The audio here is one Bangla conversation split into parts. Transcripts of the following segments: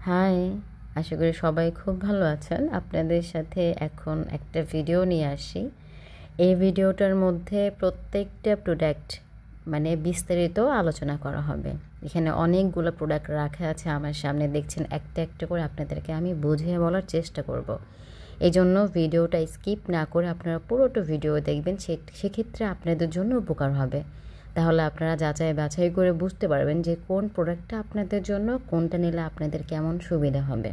হাই, আশা করি সবাই খুব ভালো আছেন। আপনাদের সাথে এখন একটা ভিডিও নিয়ে আসি। এই ভিডিওটার মধ্যে প্রত্যেকটা প্রোডাক্ট বিস্তারিত আলোচনা করা হবে। এখানে অনেকগুলো প্রোডাক্ট রাখা আছে আমার সামনে, দেখছেন একটা একটা করে আপনাদেরকে আমি বুঝিয়ে বলার চেষ্টা করব। এই জন্য ভিডিওটা স্কিপ না করে আপনারা পুরোটা ভিডিও দেখবেন, সেক্ষেত্রে আপনাদের জন্য উপকার হবে। তাহলে আপনারা যাচাই বাছাই করে বুঝতে পারবেন যে কোন প্রোডাক্টটা আপনাদের জন্য, কোনটা নিলে আপনাদের কেমন সুবিধা হবে।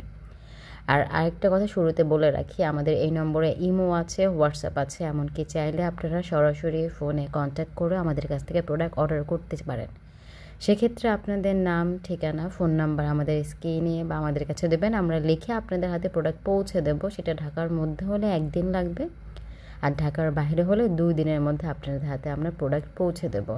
আর আরেকটা কথা শুরুতে বলে রাখি, আমাদের এই নম্বরে ইমো আছে, হোয়াটসঅ্যাপ আছে, এমনকি চাইলে আপনারা সরাসরি ফোনে কন্ট্যাক্ট করে আমাদের কাছ থেকে প্রোডাক্ট অর্ডার করতে পারেন। সেক্ষেত্রে আপনাদের নাম, ঠিকানা, ফোন নাম্বার আমাদের স্ক্রিনে বা আমাদের কাছে দেবেন, আমরা লিখে আপনাদের হাতে প্রোডাক্ট পৌঁছে দেব। সেটা ঢাকার মধ্যে হলে 1 দিন লাগবে, আর ঢাকার বাইরে হলে 2 দিনের মধ্যে আপনাদের হাতে আমরা প্রোডাক্ট পৌঁছে দেব।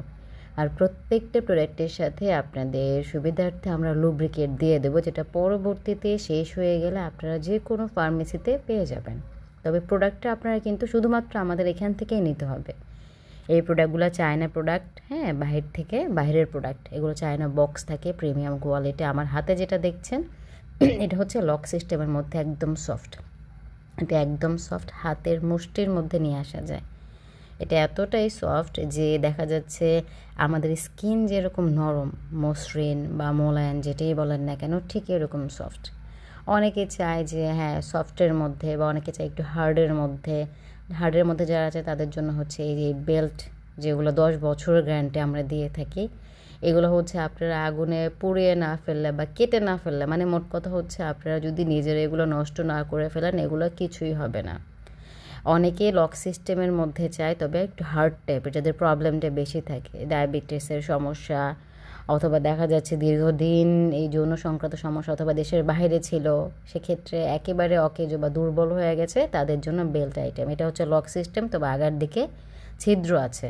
আর প্রত্যেকটা প্রোডাক্টের সাথে আপনাদের সুবিধার্থে আমরা লুব্রিকেট দিয়ে দেবো, যেটা পরবর্তীতে শেষ হয়ে গেলে আপনারা যে কোনো ফার্মেসিতে পেয়ে যাবেন। তবে প্রোডাক্টটা আপনারা কিন্তু শুধুমাত্র আমাদের এখান থেকেই নিতে হবে। এই প্রোডাক্টগুলো চায়না প্রোডাক্ট, হ্যাঁ, বাইরের প্রোডাক্ট। এগুলো চায়না বক্স থাকে, প্রিমিয়াম কোয়ালিটি। আমার হাতে যেটা দেখছেন এটা হচ্ছে লক সিস্টেমের মধ্যে, একদম সফট। এটা একদম সফট, হাতের মুষ্টির মধ্যে নিয়ে আসা যায়। এটা এতটাই সফট যে দেখা যাচ্ছে আমাদের স্কিন যেরকম নরম, মসৃণ বা মোলায়েম যেটাই বলেন না কেন, ঠিক এরকম সফট। অনেকে চায় যে হ্যাঁ সফটের মধ্যে, বা অনেকে চায় একটু হার্ডের মধ্যে। হার্ডের মধ্যে যারা আছে তাদের জন্য হচ্ছে এই যে বেল্ট, যেগুলো 10 বছরের গ্যারান্টি আমরা দিয়ে থাকি। এগুলো হচ্ছে আপনারা আগুনে পুড়িয়ে না ফেললে বা কেটে না ফেললে, মোট কথা হচ্ছে আপনারা যদি নিজেরা এগুলো নষ্ট না করে ফেলেন, এগুলো কিছুই হবে না। অনেকে লক সিস্টেমের মধ্যে চায়, তবে একটু হার্ড টাইপের, যাদের প্রবলেমটা বেশি থাকে, ডায়াবেটিসের সমস্যা, অথবা দেখা যাচ্ছে দীর্ঘদিন এই যৌন সংক্রান্ত সমস্যা, অথবা দেশের বাইরে ছিল, সেক্ষেত্রে একেবারে অকেজো বা দুর্বল হয়ে গেছে, তাদের জন্য বেল্ট আইটেম। এটা হচ্ছে লক সিস্টেম, তবে আগার দিকে ছিদ্র আছে,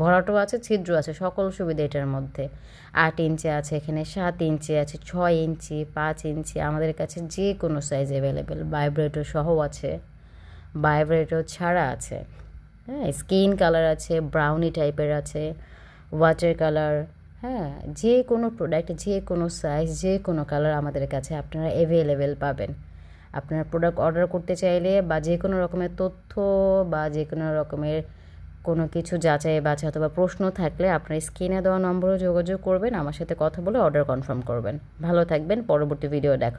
ভরাটও আছে, ছিদ্র আছে, সকল সুবিধা এটার মধ্যে। 8 ইঞ্চি আছে, এখানে 7 ইঞ্চি আছে, 6 ইঞ্চি, 5 ইঞ্চি, আমাদের কাছে যে কোনো সাইজ অ্যাভেলেবেল। ভাইব্রেটর সহ আছে, ভাইব্রেটর ছাড়া আছে, হ্যাঁ, স্কিন কালার আছে, ব্রাউনি টাইপের আছে, ওয়াটার কালার, হ্যাঁ, যে কোনো প্রোডাক্ট, যে কোনো সাইজ, যে কোনো কালার আমাদের কাছে আপনারা অ্যাভেলেবেল পাবেন। আপনারা প্রোডাক্ট অর্ডার করতে চাইলে বা যে কোনো রকমের তথ্য বা যে কোনো রকমের কোনো কিছু যাচাই বাছাই অথবা প্রশ্ন থাকলে আপনার স্ক্রিনে দেওয়া নম্বরে যোগাযোগ করবেন, আমার সাথে কথা বলে অর্ডার কনফার্ম করবেন। ভালো থাকবেন, পরবর্তী ভিডিও দেখা।